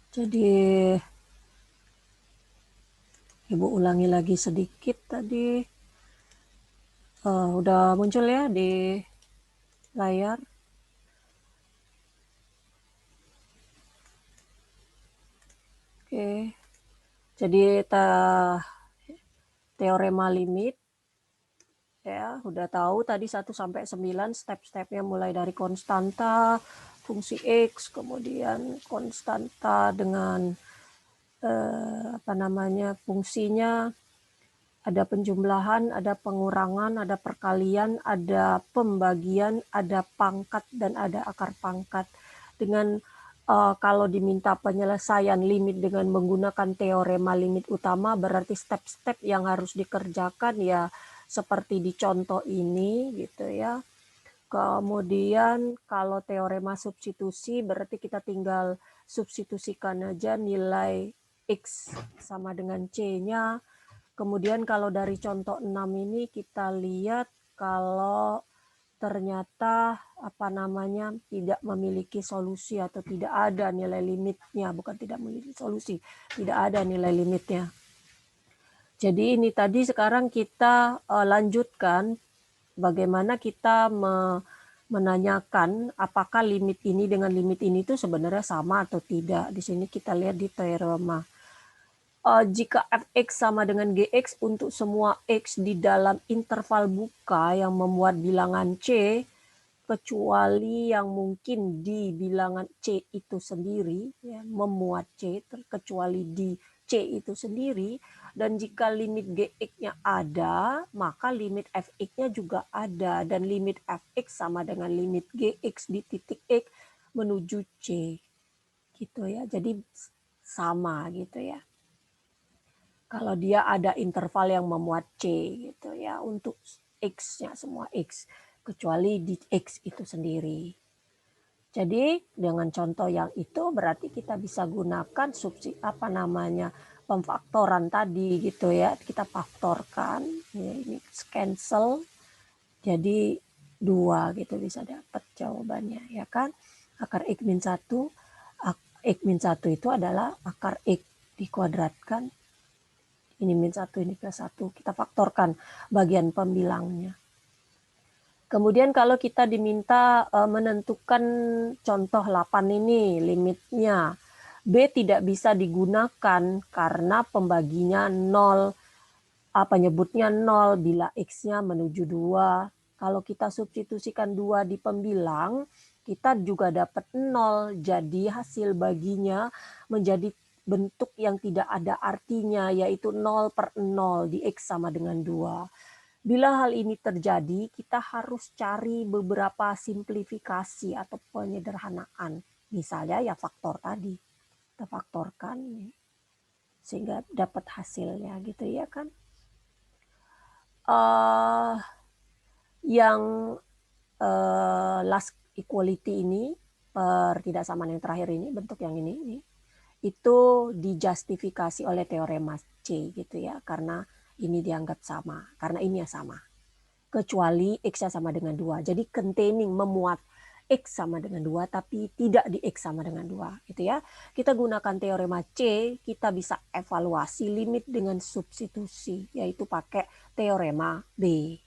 Jadi Ibu ulangi lagi sedikit tadi. Udah muncul ya di layar. Oke. Jadi teorema limit ya, udah tahu tadi 1 sampai 9 step-stepnya, mulai dari konstanta, fungsi X, kemudian konstanta dengan fungsinya, ada penjumlahan, ada pengurangan, ada perkalian, ada pembagian, ada pangkat, dan ada akar pangkat. Dengan kalau diminta penyelesaian limit dengan menggunakan teorema limit utama, berarti step-step yang harus dikerjakan ya seperti di contoh ini gitu ya. Kemudian kalau teorema substitusi berarti kita tinggal substitusikan aja nilai X sama dengan C-nya. Kemudian kalau dari contoh 6 ini kita lihat kalau ternyata tidak memiliki solusi atau tidak ada nilai limitnya, bukan tidak memiliki solusi, tidak ada nilai limitnya. Jadi ini tadi sekarang kita lanjutkan bagaimana kita menanyakan apakah limit ini dengan limit ini itu sebenarnya sama atau tidak. Di sini kita lihat di teorema. Jika fx sama dengan gx untuk semua x di dalam interval buka yang memuat bilangan c, kecuali yang mungkin di bilangan c itu sendiri, ya, memuat c, kecuali di c itu sendiri, dan jika limit gx-nya ada, maka limit fx-nya juga ada, dan limit fx sama dengan limit gx di titik x menuju c, gitu ya. Jadi sama gitu ya. Kalau dia ada interval yang memuat C gitu ya untuk X-nya, semua X, kecuali di X itu sendiri. Jadi dengan contoh yang itu berarti kita bisa gunakan pemfaktoran tadi gitu ya. Kita faktorkan, ya, ini cancel, jadi 2 gitu bisa dapat jawabannya ya kan. Akar X min 1, X min 1 itu adalah akar X dikuadratkan, ini min 1, ini plus 1. Kita faktorkan bagian pembilangnya. Kemudian kalau kita diminta menentukan contoh 8 ini limitnya, B tidak bisa digunakan karena pembaginya 0, penyebutnya 0 bila X-nya menuju 2. Kalau kita substitusikan 2 di pembilang, kita juga dapat 0. Jadi hasil baginya menjadi bentuk yang tidak ada artinya, yaitu 0/0 di X sama dengan 2. Bila hal ini terjadi, kita harus cari beberapa simplifikasi atau penyederhanaan. Misalnya ya faktor tadi. Kita faktorkan sehingga dapat hasilnya gitu ya kan. Yang last equality ini, pertidaksamaan yang terakhir ini, bentuk yang ini itu dijustifikasi oleh teorema C gitu ya, karena ini dianggap sama, karena ini ya sama. Kecuali X-nya sama dengan 2. Jadi containing, memuat X sama dengan 2, tapi tidak di X sama dengan 2. Gitu ya. Kita gunakan teorema C, kita bisa evaluasi limit dengan substitusi, yaitu pakai teorema B.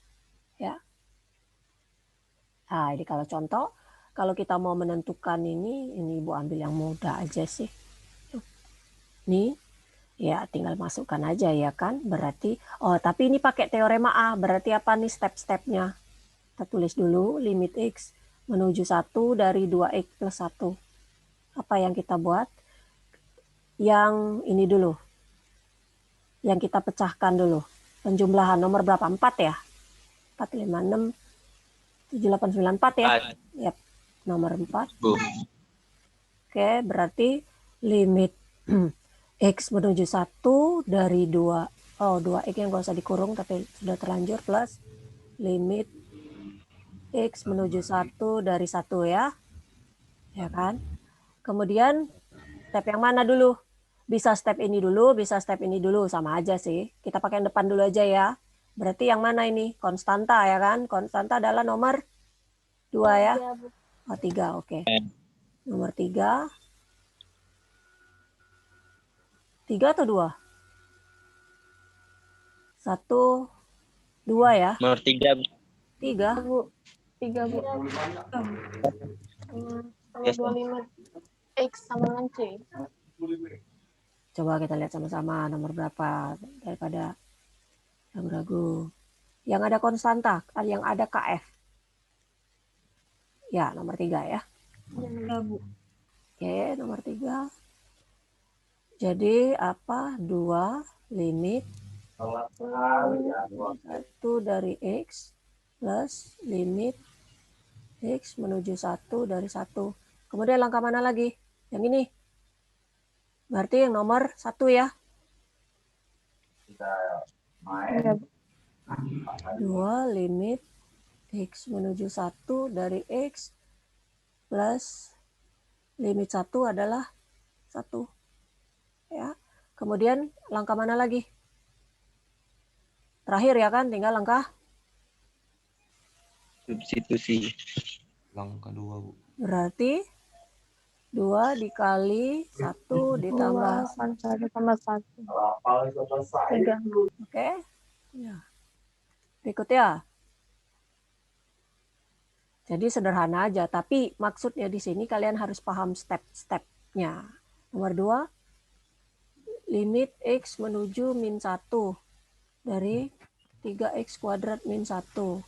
Ya. Nah, ini kalau contoh, kalau kita mau menentukan ini Ibu ambil yang mudah aja sih. Nih, ya tinggal masukkan aja ya kan. Berarti, tapi ini pakai teorema A, berarti apa nih step-stepnya? Kita tulis dulu limit X menuju 1 dari 2X plus 1. Apa yang kita buat? Yang ini dulu. Yang kita pecahkan dulu. Penjumlahan nomor berapa? 4 ya? 4, 5, 6, 7, 8, 9, 4 ya? Yap, nomor 4. Oke, berarti limit X menuju 1 dari 2. 2X yang gak usah dikurung tapi sudah terlanjur plus limit X menuju 1 dari 1 ya. Ya kan? Kemudian step yang mana dulu? Bisa step ini dulu, bisa step ini dulu, sama aja sih. Kita pakai yang depan dulu aja ya. Berarti yang mana ini? Konstanta ya kan? Konstanta adalah nomor 2 ya? 3, oke. Nomor 3. 3 atau 2? 1, 2 ya? Nomor 3. 3. Bu. 3, Bu. Yes, 25 X sama dengan C. Coba kita lihat sama-sama nomor berapa daripada ragu-ragu. Yang ada konstanta, yang ada KF. Ya, nomor 3 ya. Ya, Bu. Oke, nomor 3. Jadi apa? 2 limit 1 dari X plus limit X menuju 1 dari 1. Kemudian langkah mana lagi? Yang ini. Berarti yang nomor 1 ya. Ya, Bu. 2 limit X menuju 1 dari X plus limit 1 adalah 1. Ya. Kemudian langkah mana lagi? Terakhir ya kan, tinggal langkah substitusi. Langkah 2, Bu. berarti 2 dikali 1 ditambah 1 tambah 1. 3. Oke. Ya. Berikutnya. Jadi sederhana aja, tapi maksudnya di sini kalian harus paham step-stepnya. Nomor 2, limit X menuju min 1 dari 3X kuadrat min 1.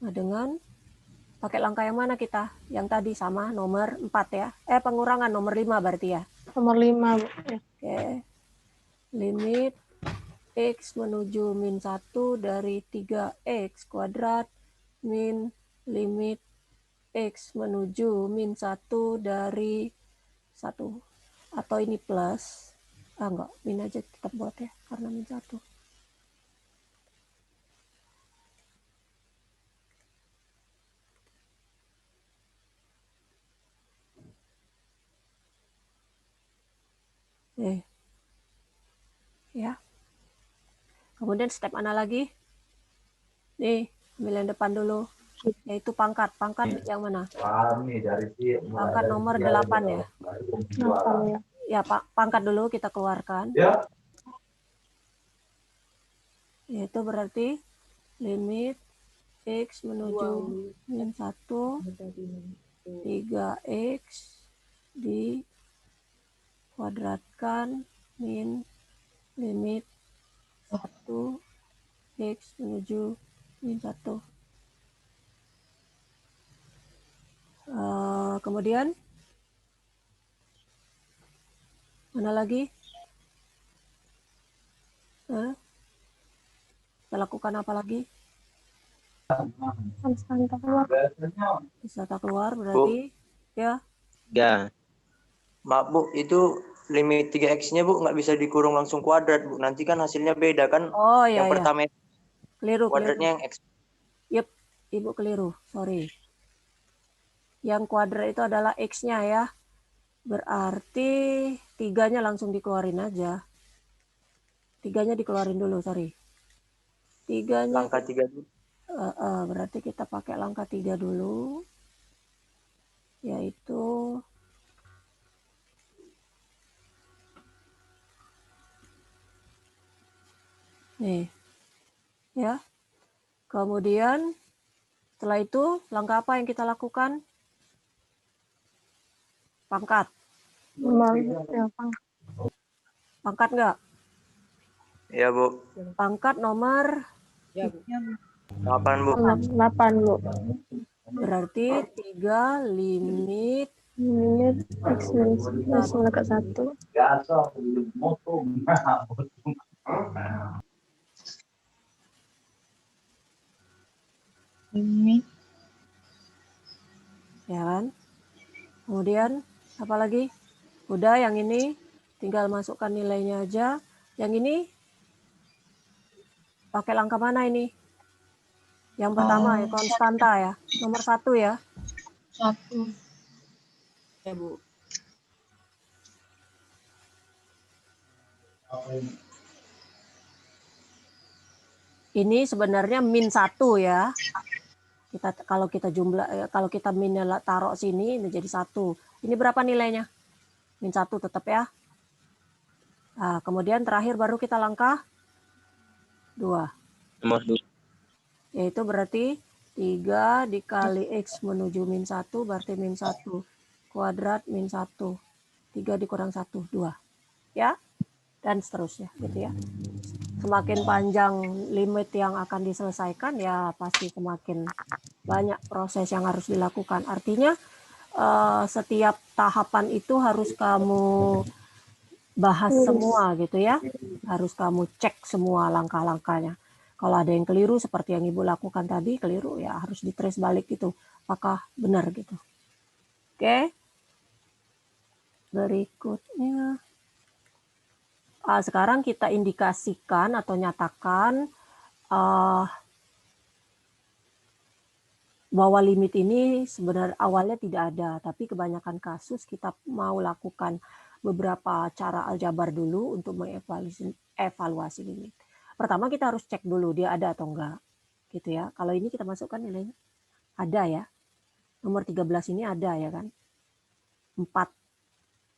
Nah, dengan pakai langkah yang mana kita? Yang tadi sama nomor 4 ya. Pengurangan nomor 5 berarti ya. Nomor 5, Bu. Ya. Oke. Limit X menuju min 1 dari 3X kuadrat min limit X menuju min 1 dari 1. Atau ini plus. Enggak, min aja tetap buat ya, karena min 1. Ya. Kemudian step mana lagi? Nih, ambil yang depan dulu. Yaitu pangkat. Pangkat yang mana? Pangkat nomor 8 ya. 8 ya. Ya, pangkat dulu kita keluarkan. Yaitu berarti limit X menuju min 1 3X dikuadratkan min limit 1 X menuju min 1. Kemudian mana lagi? Kita lakukan apa lagi? Konstanta keluar. Konstanta keluar berarti ya. Ya. Maaf, Bu, itu limit 3X-nya, Bu, nggak bisa dikurung langsung kuadrat, Bu. Nanti kan hasilnya beda kan. Oh ya, yang pertama keliru, kuadratnya yang X. Yep, Ibu keliru, sorry. Yang kuadrat itu adalah X-nya ya. Berarti 3-nya langsung dikeluarin aja. 3-nya dikeluarin dulu, sorry. 3-nya Langkah 3 dulu. berarti kita pakai langkah 3 dulu. Yaitu nih. Ya. Kemudian setelah itu langkah apa yang kita lakukan? Pangkat. Ya, Pangkat enggak? Ya, Bu. Pangkat nomor 8, Bu. 8, Bu. berarti 3 limit Limit X mendekat 1. Limit. Ya kan? Kemudian apa lagi? Udah yang ini tinggal masukkan nilainya aja. Yang ini pakai langkah mana ini? Yang pertama ya konstanta ya. Nomor 1 ya. 1. Ya, Bu. Ini sebenarnya min 1 ya. Kalau kita jumlah, kalau kita min taruh sini ini jadi 1. Ini berapa nilainya? Min 1 tetap ya. Nah, kemudian terakhir baru kita langkah 2. Nomor 2. Yaitu berarti 3 dikali X menuju min 1 berarti min 1. Kuadrat min 1. 3 dikurang 1, 2. Ya, dan seterusnya gitu ya. Semakin panjang limit yang akan diselesaikan, ya pasti semakin banyak proses yang harus dilakukan. Artinya setiap tahapan itu harus kamu bahas semua gitu ya. Harus kamu cek semua langkah-langkahnya. Kalau ada yang keliru seperti yang Ibu lakukan tadi, keliru ya harus ditrace balik gitu. Apakah benar gitu. Oke. Berikutnya. Sekarang kita indikasikan atau nyatakan bahwa limit ini sebenarnya awalnya tidak ada, tapi kebanyakan kasus kita mau lakukan beberapa cara aljabar dulu untuk mengevaluasi limit. Pertama kita harus cek dulu dia ada atau enggak, gitu ya. Kalau ini kita masukkan nilainya ada ya, nomor 13 ini ada ya kan, 4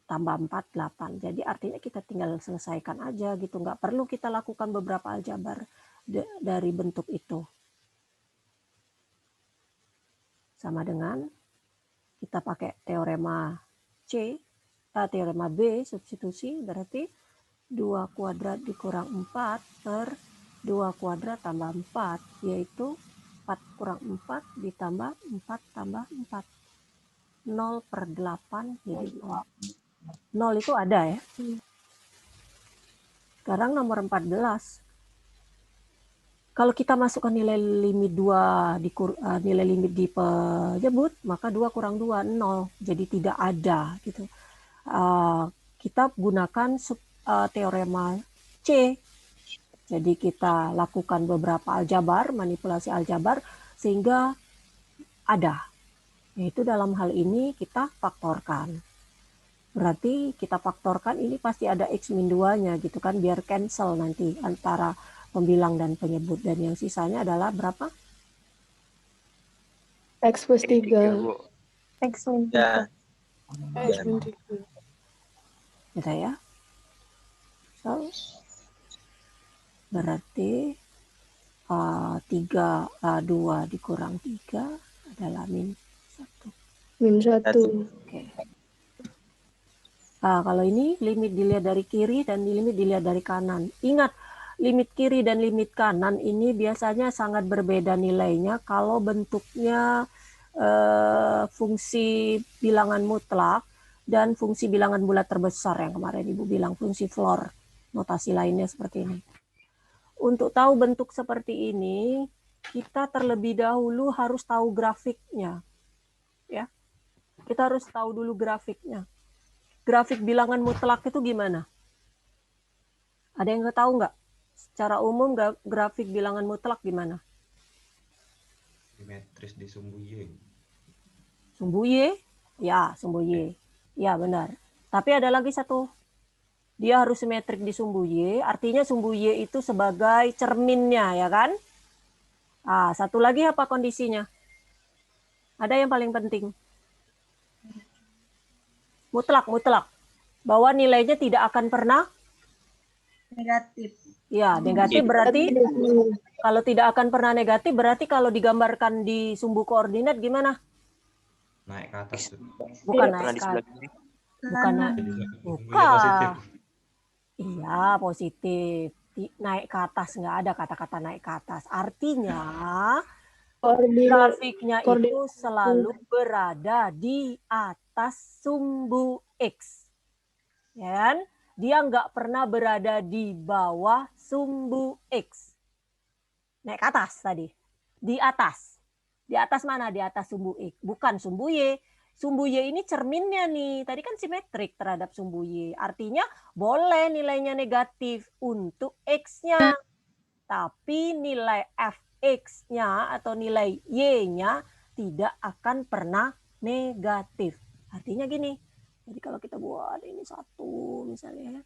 tambah 4, 8. Jadi artinya kita tinggal selesaikan aja gitu, nggak perlu kita lakukan beberapa aljabar dari bentuk itu. Sama dengan kita pakai teorema teorema B, substitusi, berarti 2 kuadrat dikurang 4 per 2 kuadrat tambah 4, yaitu 4 kurang 4 ditambah 4 tambah 4. 0 per 8 jadi 0. 0 itu ada ya. Sekarang nomor 14. Kalau kita masukkan nilai limit 2 nilai limit di penyebut, maka 2 kurang 2, 0. Jadi tidak ada gitu. Kita gunakan teorema C. Jadi kita lakukan beberapa aljabar, manipulasi aljabar sehingga ada. Yaitu dalam hal ini kita faktorkan. Berarti kita faktorkan ini pasti ada X min 2-nya gitu kan, biar cancel nanti antara pembilang dan penyebut. Dan yang sisanya adalah berapa? X plus 3. X min Ya. 3. X min 3. Gitu ya. So, berarti 2 dikurang 3 adalah min 1. Min 1. Oke. Kalau ini limit dilihat dari kiri dan limit dilihat dari kanan. Ingat, limit kiri dan limit kanan ini biasanya sangat berbeda nilainya kalau bentuknya fungsi bilangan mutlak dan fungsi bilangan bulat terbesar yang kemarin Ibu bilang, fungsi floor, notasi lainnya seperti ini. Untuk tahu bentuk seperti ini, kita terlebih dahulu harus tahu grafiknya. Ya. Kita harus tahu dulu grafiknya. Grafik bilangan mutlak itu gimana? Ada yang tahu nggak? Secara umum grafik bilangan mutlak gimana? Simetris di sumbu Y. Sumbu Y? Ya, sumbu Y. Ya, benar. Tapi ada lagi satu. Dia harus simetrik di sumbu Y, artinya sumbu Y itu sebagai cerminnya, ya kan? Satu lagi apa kondisinya? Ada yang paling penting. Mutlak. Bahwa nilainya tidak akan pernah Negatif. ya, negatif berarti kalau tidak akan pernah negatif berarti kalau digambarkan di sumbu koordinat gimana? Naik ke atas. Bukan Pernah naik di ke sebelah atas. kiri. Bukan Positif. Iya, positif. Naik ke atas, nggak ada kata-kata naik ke atas. Artinya grafiknya itu selalu berada di atas sumbu X. Ya kan? Dia nggak pernah berada di bawah sumbu X. Naik ke atas tadi. Di atas. Di atas mana? Di atas sumbu X. Bukan sumbu Y. Sumbu Y ini cerminnya nih. Tadi kan simetrik terhadap sumbu Y. Artinya boleh nilainya negatif untuk X-nya. Tapi nilai Fx-nya atau nilai Y-nya tidak akan pernah negatif. Artinya gini. Jadi kalau kita buat ini 1 misalnya.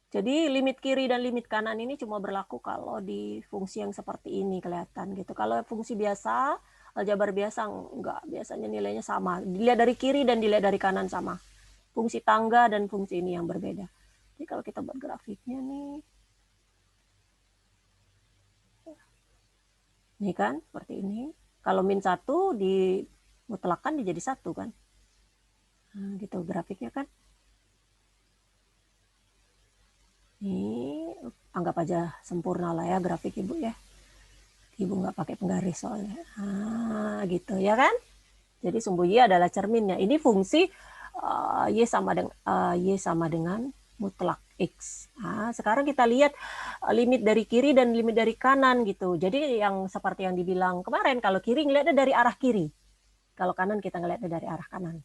Jadi limit kiri dan limit kanan ini cuma berlaku kalau di fungsi yang seperti ini kelihatan gitu. Kalau fungsi biasa, aljabar biasa enggak, biasanya nilainya sama. Dilihat dari kiri dan dilihat dari kanan sama. fungsi tangga dan fungsi ini yang berbeda. Jadi kalau kita buat grafiknya nih, ini kan seperti ini. Kalau min 1 dimutlakan dia jadi 1 kan. Nah, gitu grafiknya kan. Ini anggap aja sempurna lah ya grafik Ibu ya. Ibu nggak pakai penggaris soalnya. Nah, gitu ya kan. Jadi sumbu Y adalah cerminnya. Ini fungsi Y sama dengan mutlak X. Nah, sekarang kita lihat limit dari kiri dan limit dari kanan gitu. Jadi yang seperti yang dibilang kemarin, kalau kiri ngeliatnya dari arah kiri. Kalau kanan kita ngeliatnya dari arah kanan.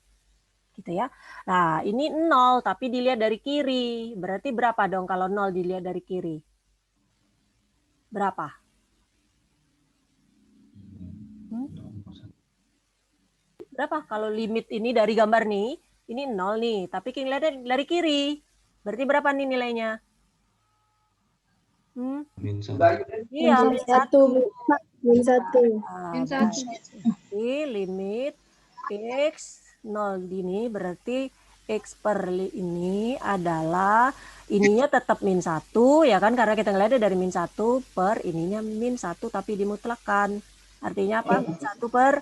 Gitu ya. Nah, ini 0 tapi dilihat dari kiri. Berarti berapa dong kalau 0 dilihat dari kiri? Berapa? Berapa kalau limit ini dari gambar nih? Ini 0 nih, tapi kita lihat dari kiri. Berarti berapa nih nilainya? Min 1. Iya, Min min 1, 1. Min 1. Min 1. Jadi limit X 0 ini berarti X per ini adalah ininya tetap min 1 ya kan, karena kita ngeliatnya dari min 1 per ininya min 1 tapi dimutlakan. Artinya apa? Min 1 per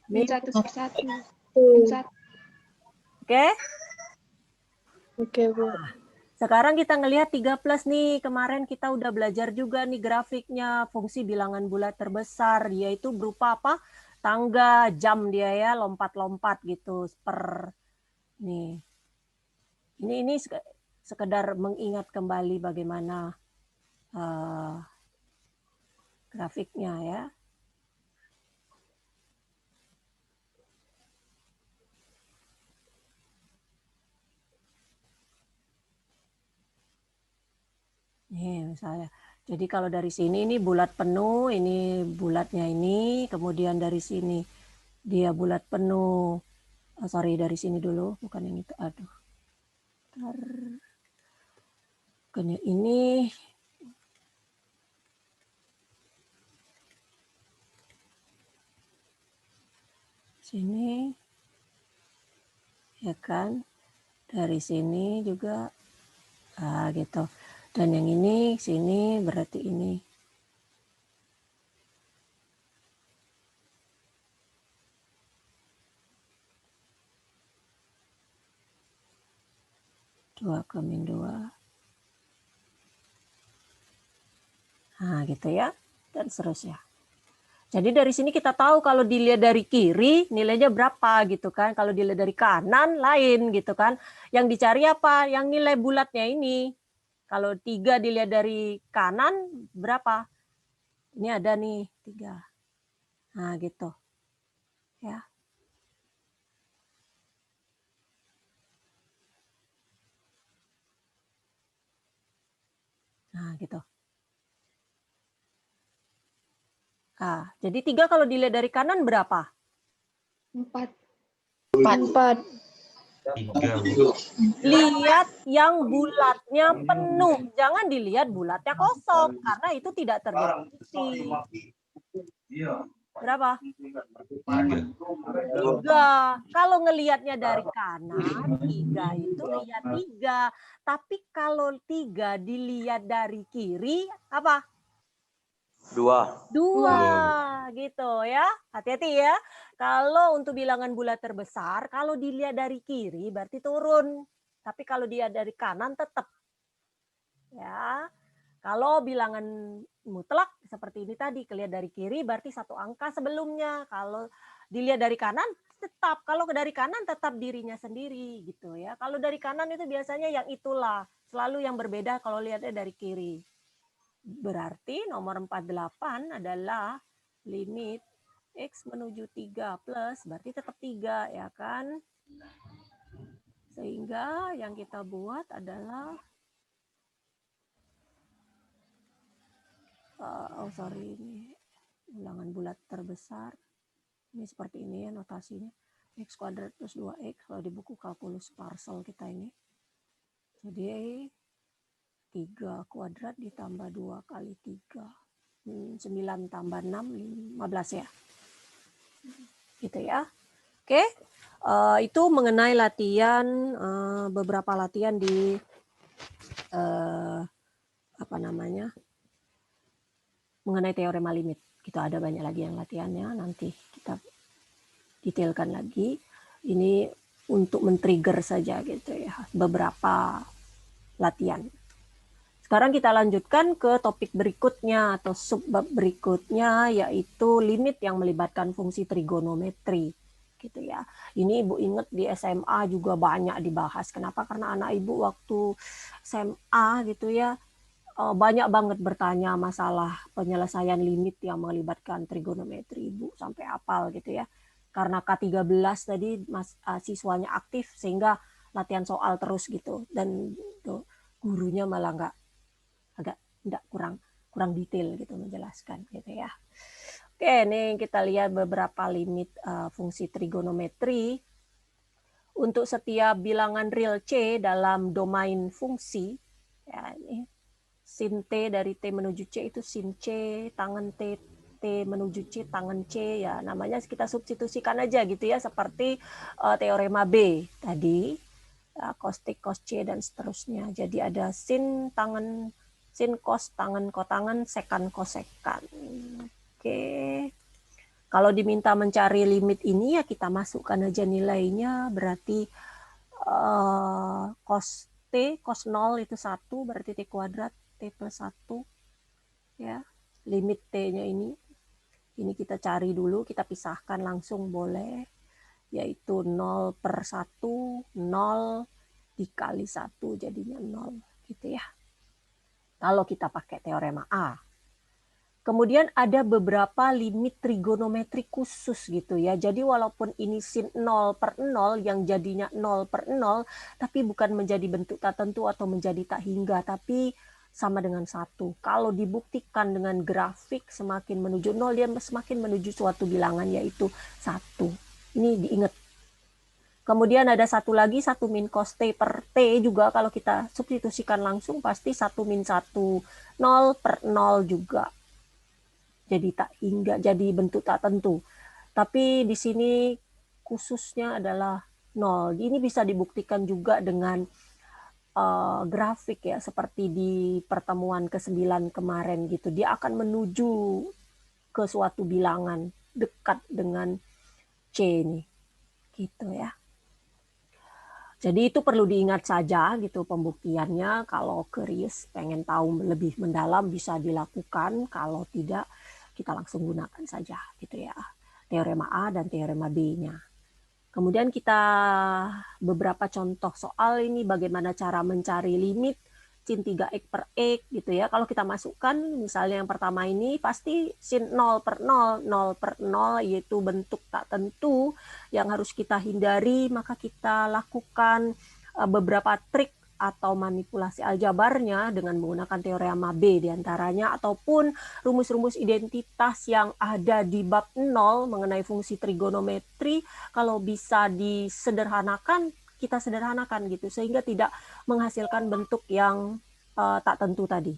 Min 1 per 1. Tuh. Min 1. Oke? Oke, Bu. Sekarang kita ngelihat 3 plus nih. Kemarin kita udah belajar juga nih grafiknya fungsi bilangan bulat terbesar, yaitu berupa apa? Tangga, jam dia ya, lompat-lompat gitu per nih. Ini sekedar mengingat kembali bagaimana grafiknya ya. Nih misalnya. Jadi kalau dari sini ini bulat penuh, ini bulatnya ini, kemudian dari sini dia bulat penuh. Oh, sorry dari sini dulu, bukan yang itu. Aduh. Bukannya ini. Sini. Ya kan? Dari sini juga gitu. Dan yang ini sini berarti ini. Dua ke min 2. Nah, gitu ya. Dan seterusnya. Jadi dari sini kita tahu kalau dilihat dari kiri nilainya berapa gitu kan. Kalau dilihat dari kanan lain gitu kan. Yang dicari apa? Yang nilai bulatnya ini. Kalau 3 dilihat dari kanan berapa? Ini ada nih 3. Nah gitu. Ya. Nah gitu. Nah, jadi 3 kalau dilihat dari kanan berapa? 4. 4. 3, Bu. Lihat yang bulatnya penuh. Jangan dilihat bulatnya kosong. Karena itu tidak terdeteksi. Berapa? 3. 3. Kalau ngelihatnya dari kanan, 3 itu lihat 3. Tapi kalau 3 dilihat dari kiri, apa? 2. 2 gitu ya. Hati-hati ya. Kalau untuk bilangan bulat terbesar, kalau dilihat dari kiri berarti turun. Tapi kalau dia dari kanan tetap. Ya. Kalau bilangan mutlak seperti ini tadi, kelihatan dari kiri berarti 1 angka sebelumnya. Kalau dilihat dari kanan tetap. Kalau dari kanan tetap dirinya sendiri gitu ya. Kalau dari kanan itu biasanya yang itulah. Selalu yang berbeda kalau lihatnya dari kiri. Berarti nomor 48 adalah limit X menuju 3 plus, berarti tetap 3 ya kan. Sehingga yang kita buat adalah, ini ulangan bulat terbesar. Ini seperti ini ya notasinya. X kuadrat plus 2X kalau di buku kalkulus Parsel kita ini. Jadi 3 kuadrat ditambah 2 kali 3. 9 tambah 6, 15 ya. Gitu ya. Oke. Itu mengenai latihan, beberapa latihan di mengenai teorema limit. Kita ada banyak lagi yang latihannya, nanti kita detailkan lagi. Ini untuk men-trigger saja gitu ya, beberapa latihan. Sekarang kita lanjutkan ke topik berikutnya atau subbab berikutnya, yaitu limit yang melibatkan fungsi trigonometri. Gitu ya. Ini Ibu ingat di SMA juga banyak dibahas. Kenapa? Karena anak Ibu waktu SMA gitu ya, banyak banget bertanya masalah penyelesaian limit yang melibatkan trigonometri. Ibu sampai hafal gitu ya. Karena K13 tadi siswanya aktif sehingga latihan soal terus gitu. Dan gurunya malah kurang detail gitu menjelaskan gitu ya. Oke, nih kita lihat beberapa limit fungsi trigonometri. Untuk setiap bilangan real C dalam domain fungsi, ya ini sin T dari T menuju C itu sin C, tangan T, T menuju C, tangan C, ya namanya kita substitusikan aja gitu ya, seperti teorema B tadi, ya, cos T, cos C, dan seterusnya. Jadi ada sin tangan, sin cos tangan, kotangan, sekan kosekan. Oke. Kalau diminta mencari limit ini ya kita masukkan aja nilainya, berarti cos T, cos 0 itu 1, berarti T kuadrat, T plus 1. Ya, limit T-nya ini kita cari dulu, kita pisahkan langsung boleh, yaitu 0 per 1, 0 dikali 1 jadinya 0 gitu ya. Kalau kita pakai teorema A. Kemudian ada beberapa limit trigonometri khusus gitu ya. Jadi walaupun ini sin 0 per 0 yang jadinya 0 per 0, tapi bukan menjadi bentuk tak tentu atau menjadi tak hingga, tapi sama dengan 1. Kalau dibuktikan dengan grafik semakin menuju 0, dia semakin menuju suatu bilangan yaitu 1. Ini diingat. Kemudian ada satu lagi, 1 min cos T per T juga kalau kita substitusikan langsung pasti 1 min 1, 0 per 0 juga. Jadi tak hingga, jadi bentuk tak tentu. Tapi di sini khususnya adalah 0. Ini bisa dibuktikan juga dengan grafik ya, seperti di pertemuan ke-9 kemarin gitu. Dia akan menuju ke suatu bilangan dekat dengan C nih. Gitu ya. Jadi itu perlu diingat saja gitu pembuktiannya. Kalau curious, pengen tahu lebih mendalam bisa dilakukan. Kalau tidak, kita langsung gunakan saja gitu ya, teorema A dan teorema B-nya. Kemudian kita beberapa contoh soal ini bagaimana cara mencari limit sin 3x per x gitu ya. Kalau kita masukkan misalnya yang pertama ini pasti sin 0 per 0, 0 per 0 yaitu bentuk tak tentu yang harus kita hindari, maka kita lakukan beberapa trik atau manipulasi aljabarnya dengan menggunakan teorema B diantaranya, ataupun rumus-rumus identitas yang ada di bab 0 mengenai fungsi trigonometri, kalau bisa disederhanakan, kita sederhanakan gitu, sehingga tidak menghasilkan bentuk yang tak tentu tadi.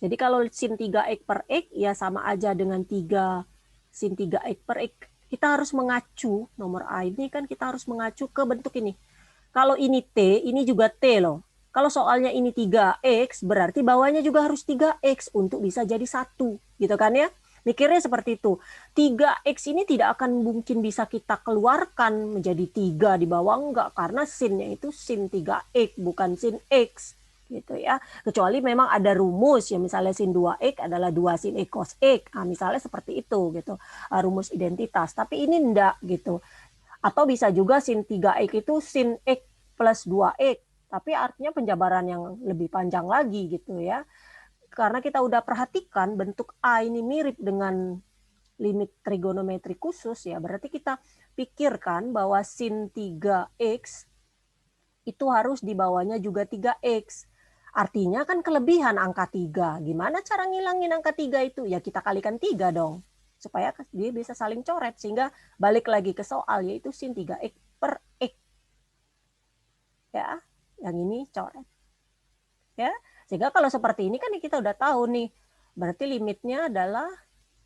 Jadi kalau sin 3x per x ya sama aja dengan 3 sin 3x per x. Kita harus mengacu, nomor A ini kan kita harus mengacu ke bentuk ini. Kalau ini T, ini juga T loh. Kalau soalnya ini 3X, berarti bawahnya juga harus 3X untuk bisa jadi 1. Gitu kan ya? Mikirnya seperti itu. 3X ini tidak akan mungkin bisa kita keluarkan menjadi 3 di bawah, enggak. Karena sinnya itu sin 3X, bukan sin X. Gitu ya. Kecuali memang ada rumus, ya misalnya sin 2X adalah 2 sin X cos X. Nah, misalnya seperti itu, gitu. Rumus identitas. Tapi ini enggak, gitu. Atau bisa juga sin 3x itu sin x plus 2x. Tapi artinya penjabaran yang lebih panjang lagi gitu ya. Karena kita udah perhatikan bentuk A ini mirip dengan limit trigonometri khusus ya. Berarti kita pikirkan bahwa sin 3x itu harus di bawahnya juga 3x. Artinya kan kelebihan angka 3. Gimana cara ngilangin angka 3 itu? Ya kita kalikan 3 dong. Supaya dia bisa saling coret, sehingga balik lagi ke soal yaitu sin 3x per x. Ya, yang ini coret. Ya, sehingga kalau seperti ini kan kita udah tahu nih, berarti limitnya adalah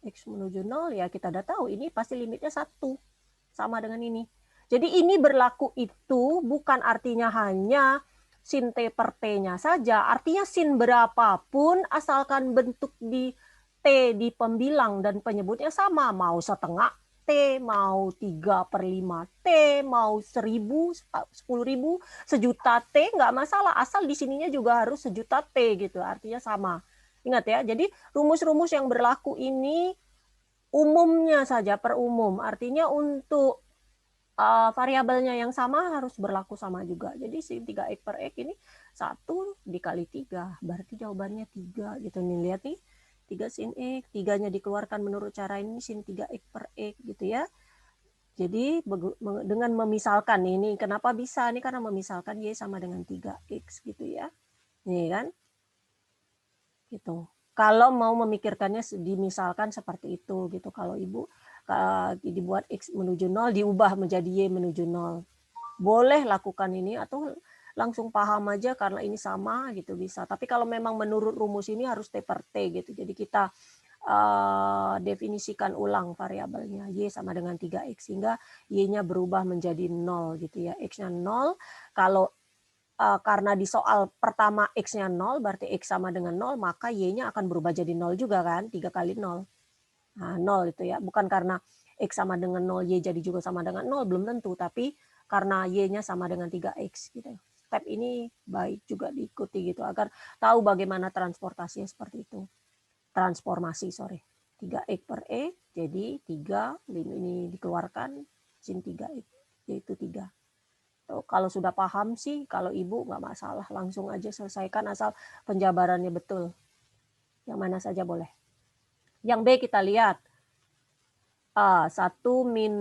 x menuju 0 ya, kita udah tahu ini pasti limitnya 1 sama dengan ini. Jadi ini berlaku itu bukan artinya hanya sin T per T-nya saja, artinya sin berapapun asalkan bentuk di T di pembilang dan penyebutnya sama, mau setengah T, mau 3/5 T, mau 1000, 10.000, sejuta T, nggak masalah, asal di sininya juga harus sejuta T gitu, artinya sama. Ingat ya, jadi rumus-rumus yang berlaku ini umumnya saja per umum, artinya untuk variabelnya yang sama harus berlaku sama juga. Jadi sin 3x per x ini 1 dikali 3, berarti jawabannya 3 gitu nih. Lihat nih, 3 sin x, 3-nya dikeluarkan menurut cara ini sin 3x per x gitu ya. Jadi dengan memisalkan ini, kenapa bisa? Ini karena memisalkan y sama dengan 3x gitu ya. Nih kan? Gitu. Kalau mau memikirkannya dimisalkan seperti itu gitu. Kalau Ibu dibuat X menuju 0, diubah menjadi Y menuju 0. Boleh lakukan ini atau langsung paham aja karena ini sama gitu bisa. Tapi kalau memang menurut rumus ini harus T per T gitu. Jadi kita definisikan ulang variabelnya. Y sama dengan 3X sehingga Y-nya berubah menjadi 0 gitu ya. X-nya 0. Kalau karena di soal pertama X-nya 0, berarti X sama dengan 0, maka Y-nya akan berubah jadi 0 juga kan, 3 kali 0. Nah, 0 itu ya, bukan karena X sama dengan 0, Y jadi juga sama dengan 0, belum tentu, tapi karena Y-nya sama dengan 3X. Gitu. Step ini baik juga diikuti gitu, agar tahu bagaimana transportasinya seperti itu. Transformasi, 3X per X, jadi 3, ini dikeluarkan, sin 3X, yaitu 3. Kalau sudah paham sih, kalau Ibu nggak masalah, langsung aja selesaikan asal penjabarannya betul. Yang mana saja boleh. Yang B kita lihat. 1 min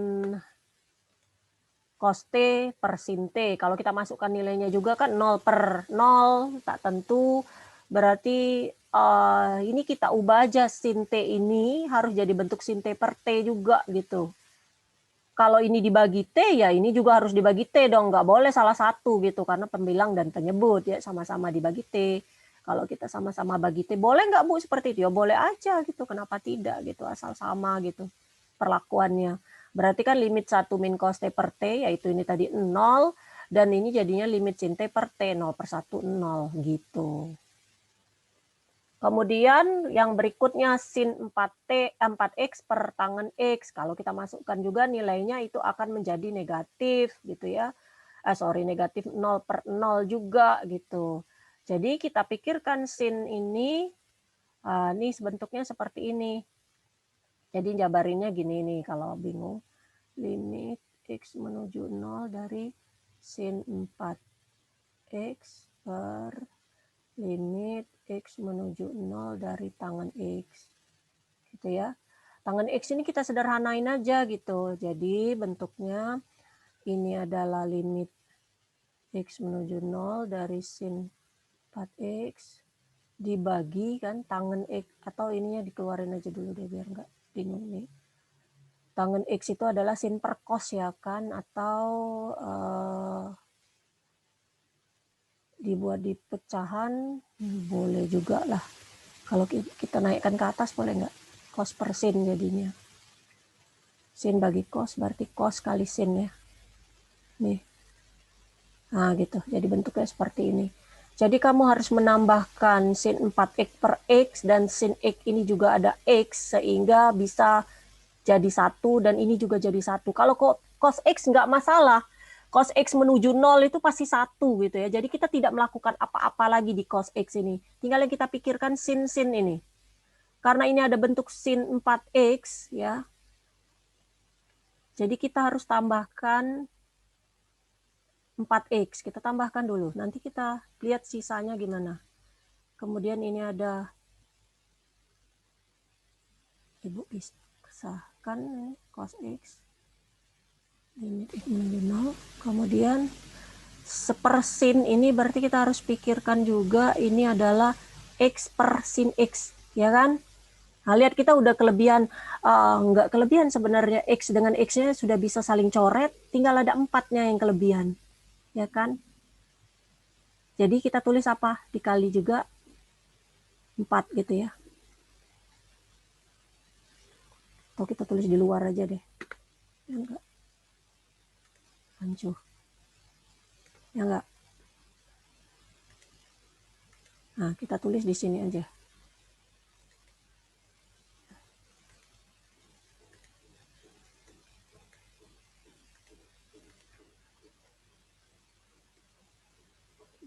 cos T per sin T. Kalau kita masukkan nilainya juga kan 0 per 0, tak tentu. Berarti ini kita ubah aja sin T ini harus jadi bentuk sin T per T juga gitu. Kalau ini dibagi T, ya ini juga harus dibagi T dong. Nggak boleh salah satu gitu, karena pembilang dan penyebut ya sama-sama dibagi T. Kalau kita sama-sama bagi T, boleh nggak Bu seperti itu? Ya boleh aja gitu, kenapa tidak gitu, asal sama gitu perlakuannya. Berarti kan limit 1 min cos T per T, yaitu ini tadi 0, dan ini jadinya limit sin T per T, 0 per 1, 0 gitu. Kemudian yang berikutnya sin 4X per tangen X. Kalau kita masukkan juga nilainya itu akan menjadi negatif gitu ya. Negatif 0 per 0 juga gitu. Jadi kita pikirkan sin ini bentuknya seperti ini. Jadi jabarinnya gini nih kalau bingung. Limit X menuju 0 dari sin 4X per limit X menuju 0 dari tangen X. Gitu ya. Tangen X ini kita sederhanain aja gitu. Jadi bentuknya ini adalah limit X menuju 0 dari sin 4X dibagi kan tangen X, atau ininya dikeluarin aja dulu deh biar nggak bingung nih. Tangen X itu adalah sin per cos ya kan, atau dibuat di pecahan boleh juga lah. Kalau kita naikkan ke atas boleh nggak? Cos per sin jadinya. Sin bagi cos berarti cos kali sin ya. Nih. Nah gitu, jadi bentuknya seperti ini. Jadi kamu harus menambahkan sin 4x per x dan sin x ini juga ada x sehingga bisa jadi 1 dan ini juga jadi 1. Kalau cos x nggak masalah. Cos X menuju 0 itu pasti 1 gitu ya. Jadi kita tidak melakukan apa-apa lagi di cos X ini. Tinggal yang kita pikirkan sin-sin ini. Karena ini ada bentuk sin 4X ya. Jadi kita harus tambahkan 4X. Kita tambahkan dulu. Nanti kita lihat sisanya gimana. Kemudian ini ada Ibu pisahkan cos X. Limit X menuju 0. Kemudian sepersin ini berarti kita harus pikirkan juga ini adalah X per sin X, ya kan? Nah, lihat kita udah kelebihan, nggak kelebihan sebenarnya, X dengan X-nya sudah bisa saling coret, tinggal ada 4-nya yang kelebihan, ya kan? Jadi kita tulis apa? Dikali juga 4 gitu ya. Atau kita tulis di luar aja deh. Enggak. Ancuh. Ya enggak? Nah, kita tulis di sini aja.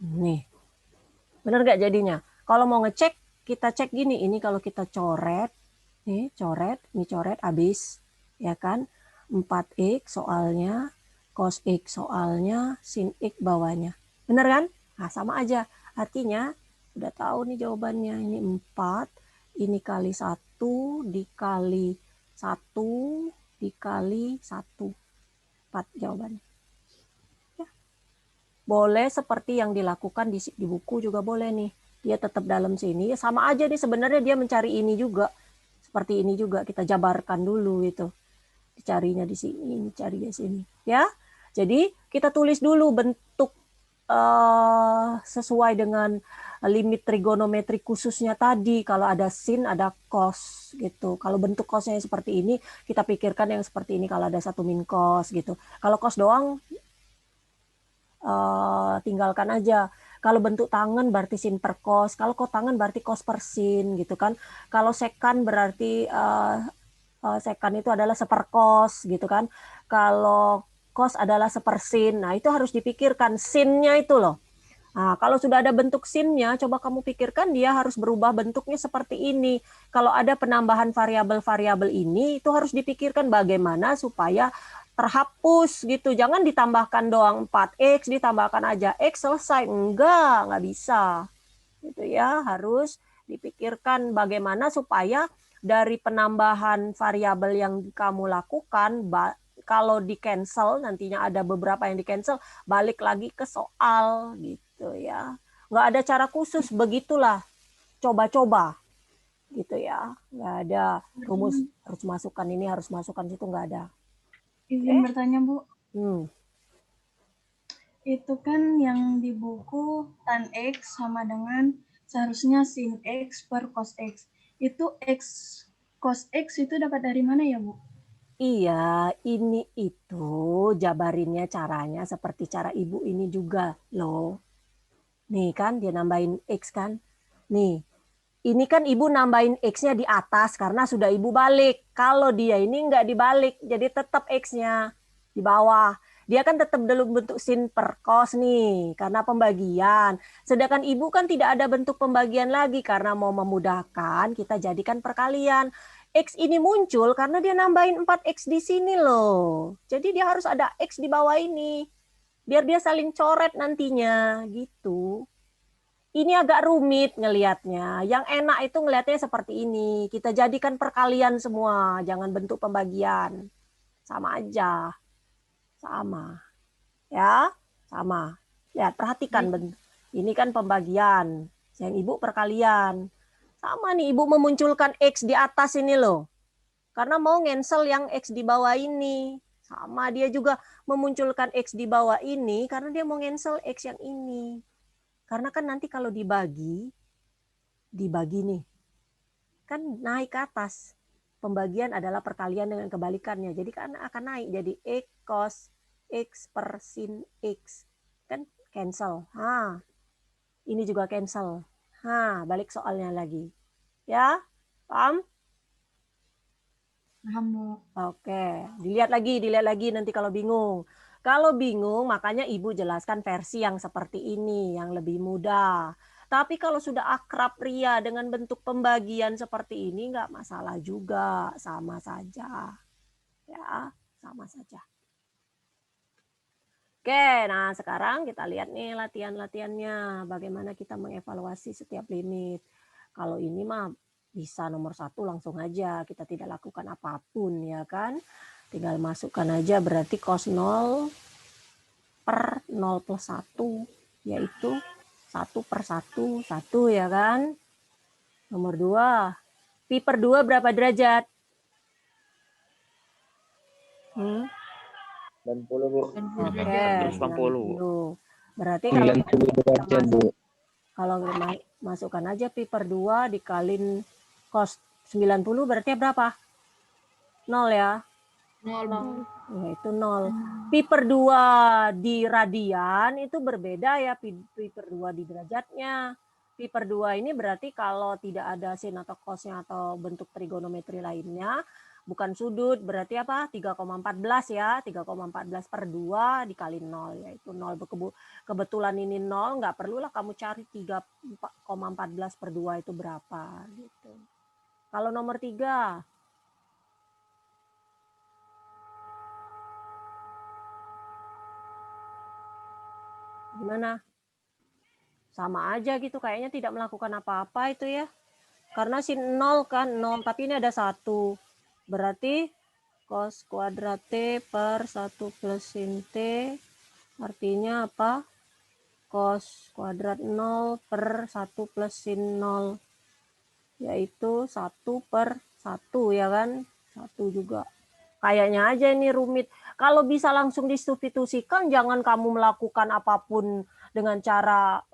Nih, bener nggak jadinya? Kalau mau ngecek, kita cek gini. Ini kalau kita coret, nih ini coret habis, ya kan? 4x soalnya, cos x soalnya, sin x bawahnya. Bener kan? Nah, sama aja. Artinya, udah tahu nih jawabannya. Ini 4, ini kali 1, dikali 1, dikali 1. 4 jawabannya. Boleh seperti yang dilakukan di buku juga boleh nih. Dia tetap dalam sini. Sama aja nih sebenarnya dia mencari ini juga. Seperti ini juga kita jabarkan dulu itu. Dicarinya di sini, dicari di sini. Ya. Jadi kita tulis dulu bentuk sesuai dengan limit trigonometri khususnya tadi. Kalau ada sin, ada cos gitu. Kalau bentuk cosnya seperti ini, kita pikirkan yang seperti ini kalau ada 1 min cos gitu. Kalau cos doang tinggalkan aja. Kalau bentuk tangan berarti sin per cos. Kalau kotangan berarti cos per sin gitu kan. Kalau sekan berarti sekan itu adalah seperkos gitu kan. Kalau cos adalah sepersin. Nah, itu harus dipikirkan sinnya itu loh. Nah, kalau sudah ada bentuk sinnya, coba kamu pikirkan dia harus berubah bentuknya seperti ini. Kalau ada penambahan variabel-variabel ini, itu harus dipikirkan bagaimana supaya terhapus gitu. Jangan ditambahkan doang 4x, ditambahkan aja x selesai. Enggak bisa. Gitu ya, harus dipikirkan bagaimana supaya dari penambahan variabel yang kamu lakukan, kalau di cancel, nantinya ada beberapa yang di cancel, balik lagi ke soal gitu ya. Nggak ada cara khusus, begitulah. Coba-coba gitu ya. Nggak ada rumus harus masukkan ini, harus masukkan situ, nggak ada. Izin bertanya, Bu. Itu kan yang di buku tan X sama dengan seharusnya sin X per cos X. Itu X cos X itu dapat dari mana ya, Bu? Iya, ini itu jabarinnya caranya seperti cara ibu ini juga loh. Nih kan dia nambahin X kan. Nih, ini kan ibu nambahin X-nya di atas karena sudah ibu balik. Kalau dia ini nggak dibalik, jadi tetap X-nya di bawah. Dia kan tetap dalam bentuk sin per cos nih, karena pembagian. Sedangkan ibu kan tidak ada bentuk pembagian lagi, karena mau memudahkan, kita jadikan perkalian. X ini muncul karena dia nambahin 4X di sini loh. Jadi dia harus ada X di bawah ini. Biar dia saling coret nantinya, gitu. Ini agak rumit ngelihatnya. Yang enak itu ngelihatnya seperti ini. Kita jadikan perkalian semua, jangan bentuk pembagian. Sama aja. Sama. Ya, sama. Lihat, perhatikan. Ini kan pembagian. Yang ibu perkalian. Sama nih, ibu memunculkan X di atas ini loh. Karena mau cancel yang X di bawah ini. Sama, dia juga memunculkan X di bawah ini karena dia mau cancel X yang ini. Karena kan nanti kalau dibagi nih, kan naik ke atas. Pembagian adalah perkalian dengan kebalikannya. Jadi kan akan naik jadi X cos X per sin X. Kan cancel. Ini juga cancel. Balik soalnya lagi. Ya, paham? Paham, Bu. Oke, dilihat lagi nanti kalau bingung. Kalau bingung, makanya ibu jelaskan versi yang seperti ini, yang lebih mudah. Tapi kalau sudah akrab Ria dengan bentuk pembagian seperti ini, nggak masalah juga, sama saja. Ya, sama saja. Oke, nah sekarang kita lihat nih latihan-latihannya. Bagaimana kita mengevaluasi setiap limit. Kalau ini mah bisa nomor 1 langsung aja. Kita tidak lakukan apapun, ya kan. Tinggal masukkan aja berarti cos 0 per 0 plus 1, yaitu 1 per 1, 1 ya kan. Nomor 2, pi per 2 berapa derajat? 90, Bu. Oke, 90. Berarti kalau masukkan aja pi per 2 dikaliin cos 90 berarti berapa? 0 ya. Nol. Yaitu 0. Pi per 2 di radian itu berbeda ya, pi per 2 di derajatnya. Pi per 2 ini berarti kalau tidak ada sin atau cosnya atau bentuk trigonometri lainnya, bukan sudut, berarti apa? 3,14 ya, 3,14 per 2 dikali 0, yaitu 0. Kebetulan ini 0, nggak perlulah kamu cari 3,14 per 2 itu berapa. Gitu. Kalau nomor 3, gimana? Sama aja gitu, kayaknya tidak melakukan apa-apa itu ya. Karena sin 0 kan, 0, tapi ini ada 1. Berarti cos kuadrat T per 1 plus sin T, artinya apa? Cos kuadrat 0 per 1 plus sin 0, yaitu 1 per 1 ya kan? 1 juga. Kayaknya aja ini rumit. Kalau bisa langsung disubstitusikan, jangan kamu melakukan apapun dengan cara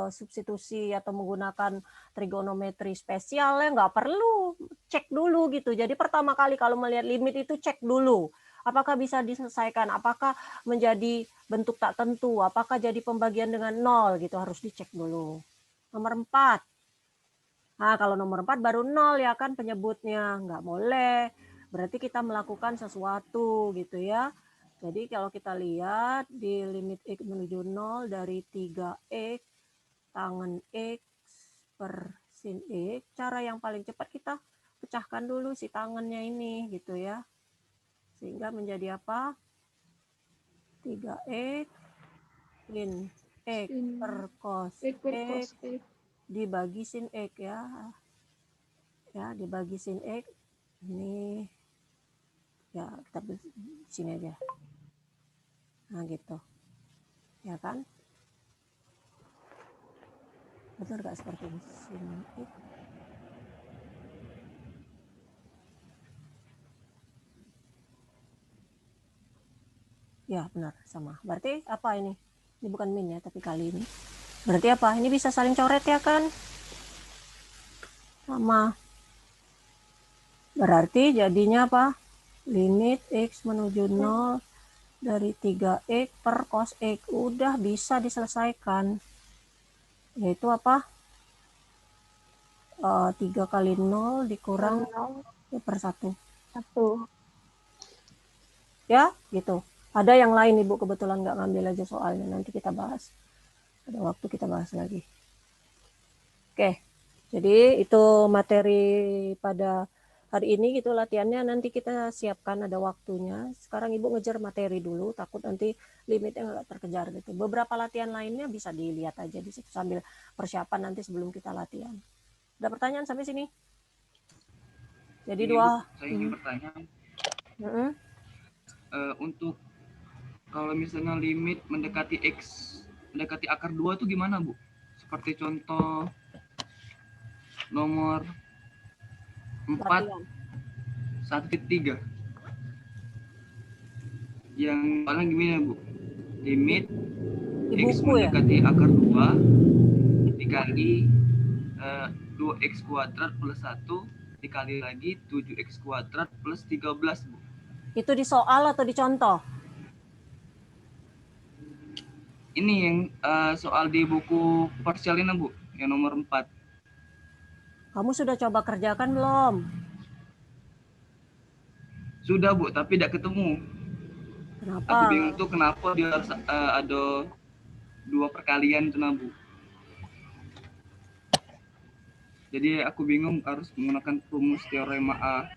substitusi atau menggunakan trigonometri spesial ya, nggak perlu, cek dulu gitu. Jadi pertama kali kalau melihat limit itu cek dulu. Apakah bisa diselesaikan? Apakah menjadi bentuk tak tentu? Apakah jadi pembagian dengan 0 gitu, harus dicek dulu. Nomor 4. Nah, kalau nomor 4 baru 0 ya kan penyebutnya, nggak boleh. Berarti kita melakukan sesuatu gitu ya. Jadi kalau kita lihat di limit X menuju 0 dari 3X tangen X per sin X, cara yang paling cepat kita pecahkan dulu si tangannya ini gitu ya. Sehingga menjadi apa? 3X sin X per cos X dibagi sin X ya. Ya, dibagi sin X. Ini ya kita di sini aja. Nah gitu ya kan, betul nggak seperti ini? Ya benar, sama. Berarti apa ini bukan min ya, tapi kali ini berarti apa, ini bisa saling coret ya kan, sama. Berarti jadinya apa, limit X menuju 0 dari 3X per cos X, udah bisa diselesaikan, yaitu apa, 3 kali 0 dikurang per 1 ya gitu. Ada yang lain Ibu kebetulan nggak ngambil aja soalnya, nanti kita bahas, ada waktu kita bahas lagi. Oke, jadi itu materi pada hari ini gitu latihannya, nanti kita siapkan ada waktunya. Sekarang Ibu ngejar materi dulu, takut nanti limitnya nggak terkejar gitu. Beberapa latihan lainnya bisa dilihat aja di situ sambil persiapan nanti sebelum kita latihan. Ada pertanyaan sampai sini? Jadi Ini, dua. Bu, saya ingin bertanya. Untuk kalau misalnya limit mendekati X, mendekati akar 2 itu gimana, Bu? Seperti contoh nomor 4,1,3. Yang paling gimana, Bu? Limit Di X buku ya? mendekati akar 2 dikali 2X kuadrat plus 1 dikali lagi 7X kuadrat plus 13, Bu. Itu di soal atau di contoh? Ini yang soal di buku parsial ini, Bu, yang nomor 4. Kamu sudah coba kerjakan belum? Sudah, Bu, tapi tidak ketemu. Kenapa? Aku bingung tuh kenapa dia harus ada 2 perkalian tuh, Bu. Jadi aku bingung harus menggunakan rumus teorema A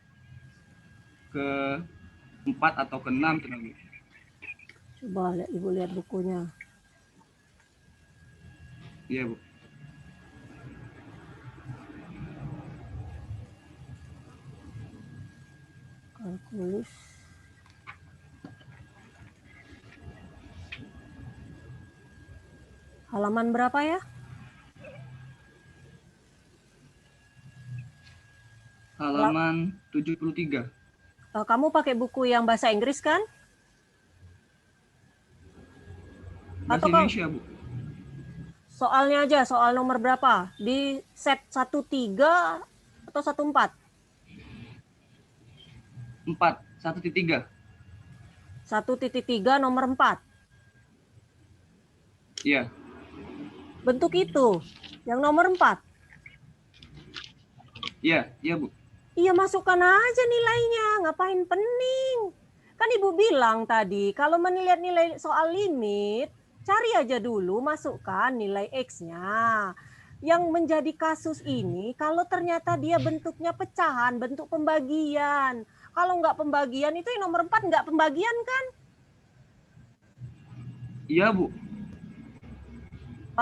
ke 4 atau ke 6 tuh, Bu. Coba Ibu lihat bukunya. Iya, Bu. Kalkulus. Halaman berapa ya? Halaman 73. Kamu pakai buku yang bahasa Inggris kan? Bahasa Indonesia, Bu. Soalnya aja, soal nomor berapa? Di set 13 atau 14? 4, 1,3. 1.3 nomor 4. Iya. Bentuk itu. Yang nomor 4. Iya, Bu. Iya, masukkan aja nilainya. Ngapain pening? Kan Ibu bilang tadi, kalau melihat nilai soal limit, cari aja dulu, masukkan nilai X-nya. Yang menjadi kasus ini, kalau ternyata dia bentuknya pecahan, bentuk pembagian. Kalau nggak pembagian, itu yang nomor 4 nggak pembagian kan? Iya, Bu.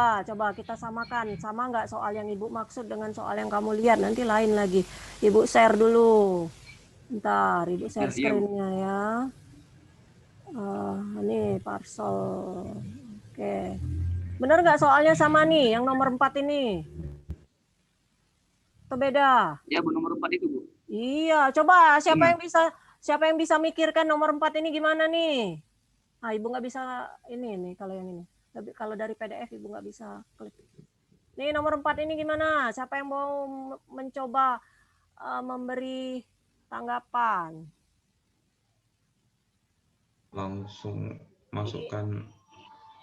Coba kita samakan. Sama nggak soal yang Ibu maksud dengan soal yang kamu lihat? Nanti lain lagi. Ibu share dulu. Bentar, Ibu share Iya, Bu. screen-nya ya. Ini parcel. Oke. Benar nggak soalnya sama nih, yang nomor 4 ini? Atau beda? Iya, Bu, nomor 4 itu, Bu. Iya, coba siapa yang bisa mikirkan nomor 4 ini gimana nih? Ibu nggak bisa ini nih kalau yang ini. Kalau dari PDF Ibu nggak bisa klik. Nih nomor 4 ini gimana? Siapa yang mau mencoba memberi tanggapan? Langsung masukkan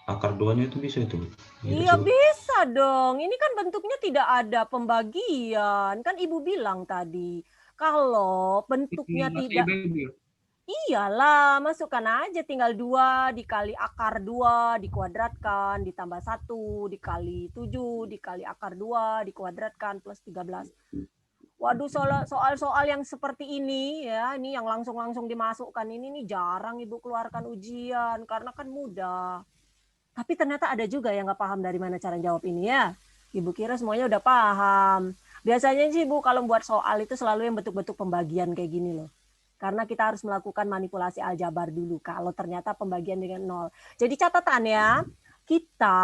akar 2-nya itu bisa itu. Iya bisa dong. Ini kan bentuknya tidak ada pembagian. Kan Ibu bilang tadi. Kalau bentuknya tidak... Iyalah, masukkan aja tinggal 2 dikali akar 2 dikuadratkan ditambah 1 dikali 7 dikali akar 2 dikuadratkan plus 13. Waduh, soal-soal yang seperti ini ya, ini yang langsung dimasukkan ini nih jarang Ibu keluarkan ujian karena kan mudah. Tapi ternyata ada juga yang nggak paham dari mana cara jawab ini ya. Ibu kira semuanya udah paham. Biasanya sih Ibu kalau buat soal itu selalu yang bentuk-bentuk pembagian kayak gini loh. Karena kita harus melakukan manipulasi aljabar dulu kalau ternyata pembagian dengan 0. Jadi catatannya, kita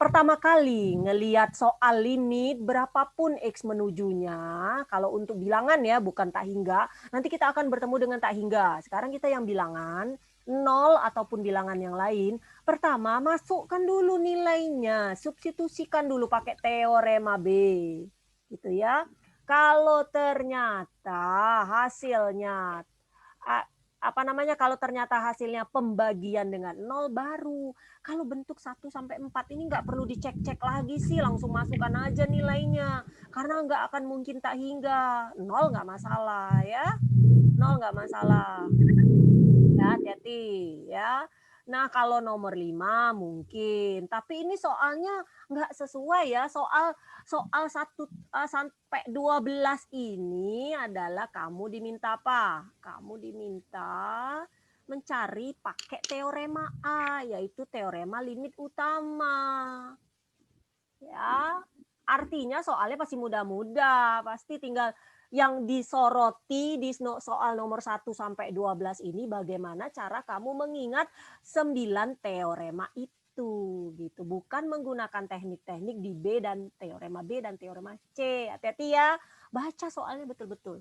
pertama kali ngelihat soal limit berapapun X menujunya, kalau untuk bilangan ya, bukan tak hingga, nanti kita akan bertemu dengan tak hingga. Sekarang kita yang bilangan, 0 ataupun bilangan yang lain, pertama masukkan dulu nilainya, substitusikan dulu pakai teorema B. Gitu ya. Kalau ternyata hasilnya kalau ternyata hasilnya pembagian dengan 0 baru. Kalau bentuk 1 sampai 4 ini nggak perlu dicek-cek lagi sih, langsung masukkan aja nilainya. Karena nggak akan mungkin tak hingga. 0 nggak masalah ya. 0 nggak masalah. Ya, hati-hati ya. Nah, kalau nomor 5 mungkin. Tapi ini soalnya nggak sesuai ya. Soal 1 sampai 12 ini adalah kamu diminta apa? Kamu diminta mencari pakai teorema A, yaitu teorema limit utama. Ya, artinya soalnya pasti mudah-mudah. Pasti tinggal yang disoroti di soal nomor 1 sampai 12 ini bagaimana cara kamu mengingat 9 teorema itu gitu, bukan menggunakan teknik-teknik di B dan teorema C. Hati-hati ya, baca soalnya betul-betul,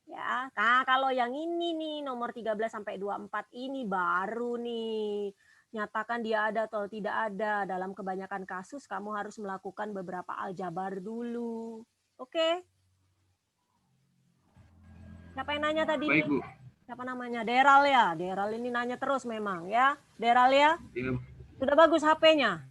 ya. Nah, kalau yang ini nih nomor 13 sampai 24 ini baru nih, nyatakan dia ada atau tidak ada. Dalam kebanyakan kasus kamu harus melakukan beberapa aljabar dulu. Oke. Siapa yang nanya tadi? Baik, Bu. Siapa namanya? Deral ya. Deral ini nanya terus memang ya. Deral ya. Iya. Sudah bagus HP-nya?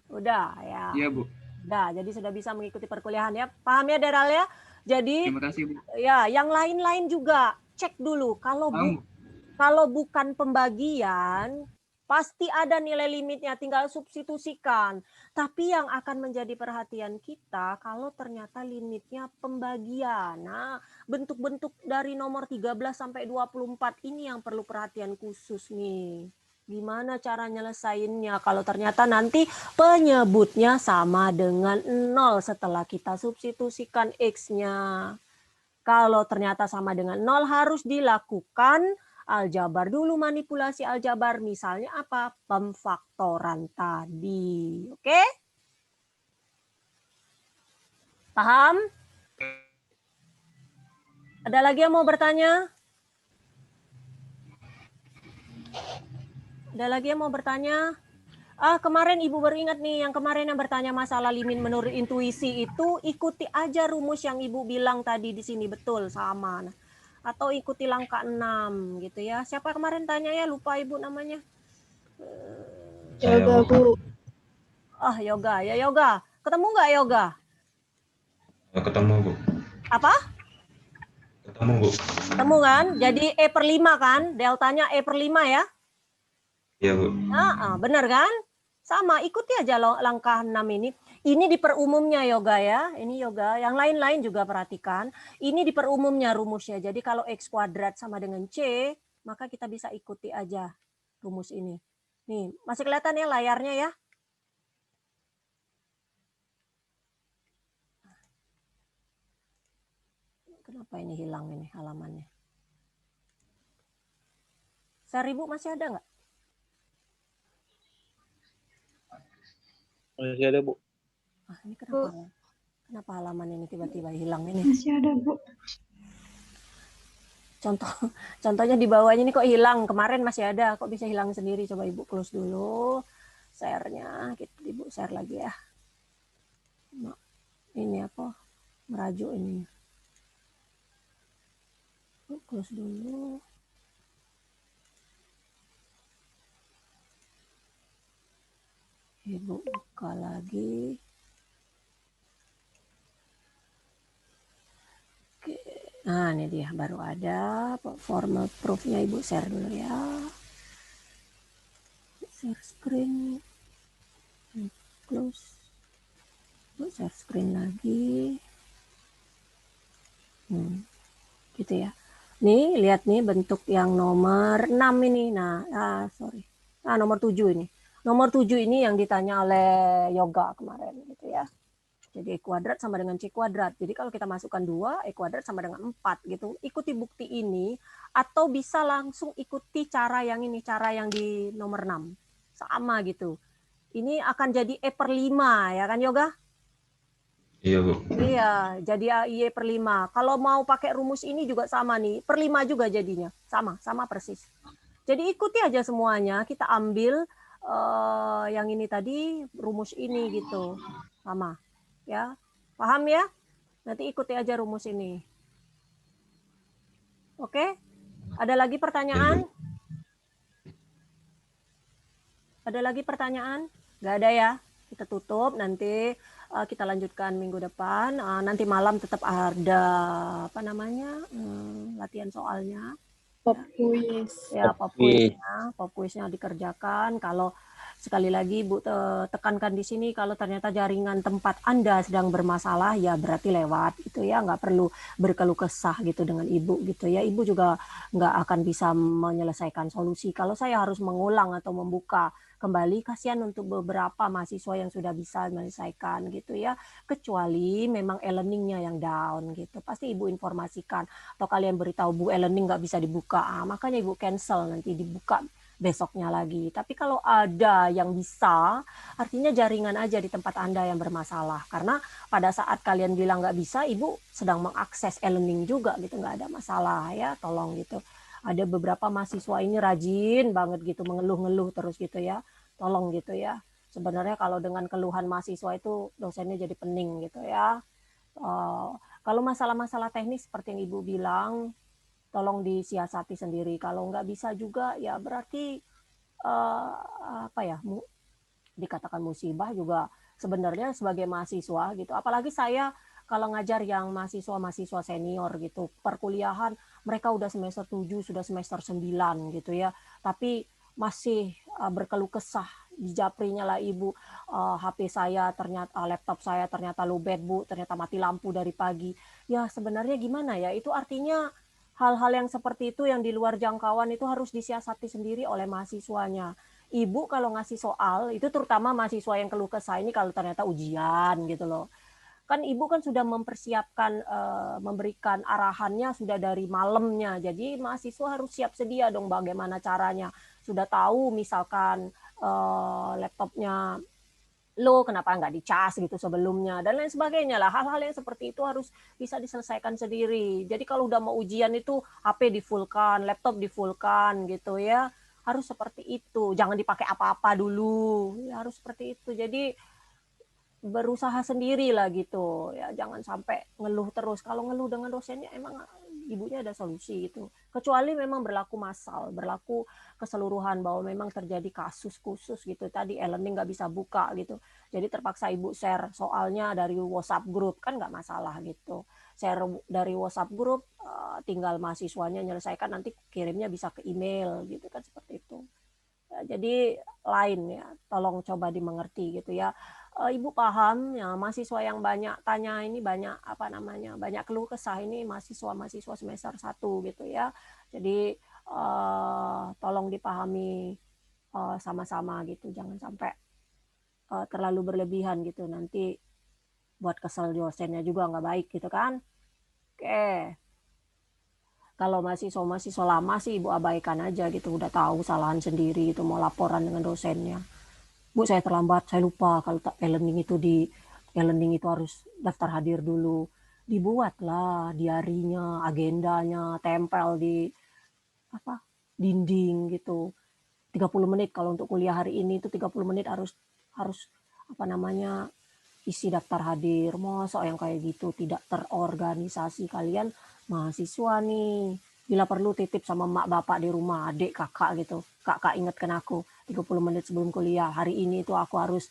Udah ya. Iya, Bu. Udah, jadi sudah bisa mengikuti perkuliahan ya. Paham ya Deral ya? Jadi Terima kasih, Bu. ya, yang lain-lain juga cek dulu. Kalau bukan pembagian, pasti ada nilai limitnya, tinggal substitusikan. Tapi yang akan menjadi perhatian kita kalau ternyata limitnya pembagian. Nah, bentuk-bentuk dari nomor 13 sampai 24 ini yang perlu perhatian khusus nih. Gimana cara nyelesainnya kalau ternyata nanti penyebutnya sama dengan 0 setelah kita substitusikan X-nya. Kalau ternyata sama dengan 0 harus dilakukan aljabar dulu, manipulasi aljabar, misalnya apa? Pemfaktoran tadi. Oke? Paham? Ada lagi yang mau bertanya? Ada lagi yang mau bertanya? Kemarin Ibu beringat nih, yang kemarin yang bertanya masalah limit menurut intuisi itu, ikuti aja rumus yang Ibu bilang tadi di sini, betul, sama. Nah, atau ikuti langkah 6 gitu ya. Siapa kemarin tanya ya, lupa Ibu namanya. Saya, Yoga, Bu. Bu. Ah, Yoga. Ya Yoga. Ketemu nggak Yoga? Ketemu, Bu. Apa? Ketemu, Bu. Ketemu kan? Jadi E/5 kan? Deltanya E/5 ya? Iya, Bu. Benar kan? Sama, ikuti aja langkah 6 ini. Ini di perumumnya Yoga ya. Ini Yoga. Yang lain-lain juga perhatikan. Ini di perumumnya rumusnya. Jadi kalau X kuadrat sama dengan C, maka kita bisa ikuti aja rumus ini. Nih, masih kelihatan ya layarnya ya? Kenapa ini hilang ini halamannya? Seribu masih ada nggak? Masih ada, Bu. Ini kenapa halaman ini tiba-tiba hilang ini? Masih ada, Bu. Contohnya di bawahnya ini kok hilang. Kemarin masih ada, kok bisa hilang sendiri? Coba Ibu close dulu share-nya. Ibu share lagi ya. Nah, ini apa? Merajuk ini. Ibu close dulu. Ibu buka lagi. Oke. Nah, ini dia baru ada formal proof-nya. Ibu share dulu ya. Share screen. Close. Ibu share screen lagi. Gitu ya. Nih, lihat nih bentuk yang nomor 6 ini. Nomor 7 ini. Nomor 7 ini yang ditanya oleh Yoga kemarin gitu ya. Jadi E kuadrat sama dengan C kuadrat. Jadi kalau kita masukkan 2, E kuadrat sama dengan 4 gitu. Ikuti bukti ini atau bisa langsung ikuti cara yang ini, cara yang di nomor 6. Sama gitu. Ini akan jadi E/5 ya kan Yoga? Iya, Bu. Iya, jadi Y/5. Kalau mau pakai rumus ini juga sama nih, /5 juga jadinya. Sama persis. Jadi ikuti aja semuanya, kita ambil yang ini tadi, rumus ini gitu. Sama. Ya. Paham ya? Nanti ikuti aja rumus ini. Oke? Ada lagi pertanyaan? Ada lagi pertanyaan? Nggak ada ya? Kita tutup, nanti kita lanjutkan minggu depan. Nanti malam tetap ada latihan soalnya. Pop quiz. Ya, pop quiznya dikerjakan. Kalau sekali lagi Ibu tekankan di sini, kalau ternyata jaringan tempat Anda sedang bermasalah, ya berarti lewat gitu ya, nggak perlu berkeluh kesah gitu dengan Ibu gitu ya. Ibu juga nggak akan bisa menyelesaikan solusi. Kalau saya harus mengulang atau membuka kembali, kasihan untuk beberapa mahasiswa yang sudah bisa menyelesaikan gitu ya. Kecuali memang e-learningnya yang down gitu. Pasti Ibu informasikan atau kalian beritahu Bu e-learning nggak bisa dibuka. Makanya Ibu cancel, nanti dibuka besoknya lagi. Tapi kalau ada yang bisa, artinya jaringan aja di tempat Anda yang bermasalah. Karena pada saat kalian bilang nggak bisa, Ibu sedang mengakses e-learning juga gitu, nggak ada masalah ya, tolong gitu. Ada beberapa mahasiswa ini rajin banget gitu, mengeluh-ngeluh terus gitu ya. Tolong gitu ya. Sebenarnya kalau dengan keluhan mahasiswa itu dosennya jadi pening gitu ya. Kalau masalah-masalah teknis seperti yang Ibu bilang, tolong disiasati sendiri. Kalau nggak bisa juga ya berarti dikatakan musibah juga sebenarnya sebagai mahasiswa gitu. Apalagi saya kalau ngajar yang mahasiswa senior gitu, perkuliahan mereka udah semester 7, sudah semester 9 gitu ya. Tapi masih berkeluh kesah, dijaprinya lah Ibu, HP saya ternyata, laptop saya ternyata lowbat Bu, ternyata mati lampu dari pagi. Ya sebenarnya gimana ya, itu artinya hal-hal yang seperti itu yang di luar jangkauan itu harus disiasati sendiri oleh mahasiswanya. Ibu kalau ngasih soal, itu terutama mahasiswa yang keluh kesah ini kalau ternyata ujian gitu loh. Kan Ibu kan sudah mempersiapkan, memberikan arahannya sudah dari malamnya. Jadi mahasiswa harus siap sedia dong bagaimana caranya. Sudah tahu misalkan laptopnya lo kenapa nggak dicas gitu sebelumnya dan lain sebagainya lah. Hal-hal yang seperti itu harus bisa diselesaikan sendiri. Jadi kalau udah mau ujian itu HP di-fullkan, laptop di-fullkan gitu ya. Harus seperti itu. Jangan dipakai apa-apa dulu. Ya, harus seperti itu. Jadi berusaha sendiri lah gitu ya, jangan sampai ngeluh terus. Kalau ngeluh dengan dosennya emang ibunya ada solusi gitu. Kecuali memang berlaku massal, berlaku keseluruhan bahwa memang terjadi kasus khusus gitu. Tadi e-learning nggak bisa buka gitu. Jadi terpaksa ibu share soalnya dari WhatsApp group, kan nggak masalah gitu. Share dari WhatsApp group, tinggal mahasiswanya menyelesaikan, nanti kirimnya bisa ke email gitu kan, seperti itu. Ya, jadi lain ya, tolong coba dimengerti gitu ya. Ibu paham ya, mahasiswa yang banyak tanya ini, banyak apa namanya, banyak keluh kesah ini mahasiswa semester 1 gitu ya. Jadi tolong dipahami sama-sama gitu, jangan sampai terlalu berlebihan gitu, nanti buat kesel dosennya juga nggak baik gitu kan. Oke. Kalau mahasiswa lama sih ibu abaikan aja gitu, udah tahu kesalahan sendiri gitu, mau laporan dengan dosennya. Bu, saya terlambat, saya lupa kalau e-learning itu harus daftar hadir dulu. Dibuatlah diarinya, agendanya, tempel di apa dinding gitu. 30 menit kalau untuk kuliah hari ini itu 30 menit harus apa namanya isi daftar hadir. Masa yang kayak gitu tidak terorganisasi, kalian mahasiswa nih. Bila perlu titip sama mak bapak di rumah, adik, kakak gitu. Kakak ingatkan aku 30 menit sebelum kuliah. Hari ini itu aku harus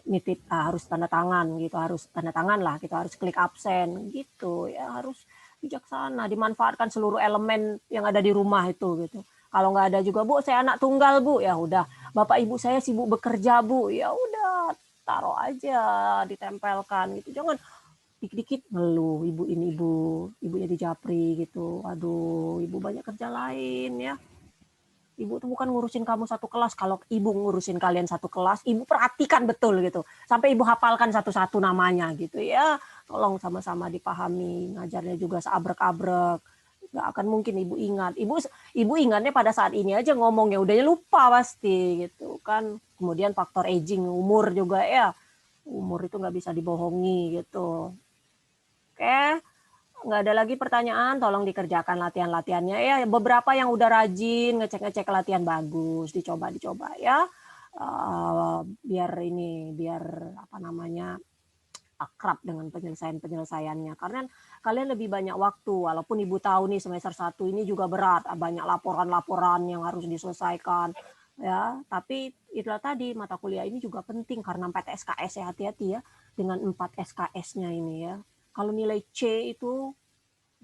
nitip, harus tanda tangan gitu, harus tanda tangan lah, kita harus klik absen gitu ya, harus bijaksana, dimanfaatkan seluruh elemen yang ada di rumah itu gitu. Kalau nggak ada juga, Bu, saya anak tunggal, Bu, ya udah, bapak ibu saya sibuk bekerja, Bu, ya udah taruh aja, ditempelkan gitu. Jangan dikit-dikit ngeluh, ibu ini ibunya di Japri gitu. Aduh, ibu banyak kerja lain ya. Ibu tuh bukan ngurusin kamu satu kelas. Kalau ibu ngurusin kalian satu kelas, ibu perhatikan betul gitu. Sampai ibu hafalkan satu-satu namanya gitu ya. Tolong sama-sama dipahami. Ngajarnya juga seabrek-abrek. Nggak akan mungkin ibu ingat. Ibu ingatnya pada saat ini aja ngomongnya, udahnya lupa pasti gitu kan. Kemudian faktor aging, umur juga ya. Umur itu nggak bisa dibohongi gitu. Oke. Nggak ada lagi pertanyaan, tolong dikerjakan latihan-latihannya ya. Beberapa yang udah rajin ngecek-ngecek latihan, bagus, dicoba ya. Biar apa namanya akrab dengan penyelesaiannya. Karena kalian lebih banyak waktu, walaupun ibu tahu nih semester 1 ini juga berat, banyak laporan-laporan yang harus diselesaikan ya. Tapi itulah tadi, mata kuliah ini juga penting karena 4 SKS ya, hati-hati ya dengan 4 SKS-nya ini ya. Kalau nilai C itu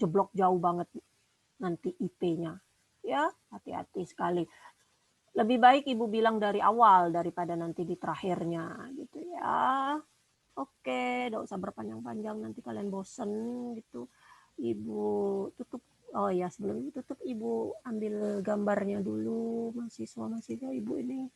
jeblok jauh banget nanti IP-nya. Ya, hati-hati sekali. Lebih baik ibu bilang dari awal daripada nanti di terakhirnya gitu ya. Oke, tidak usah berpanjang-panjang, nanti kalian bosen gitu. Ibu tutup. Oh ya, sebelum ibu tutup, ibu ambil gambarnya dulu mahasiswa ibu ini.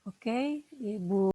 Oke, ibu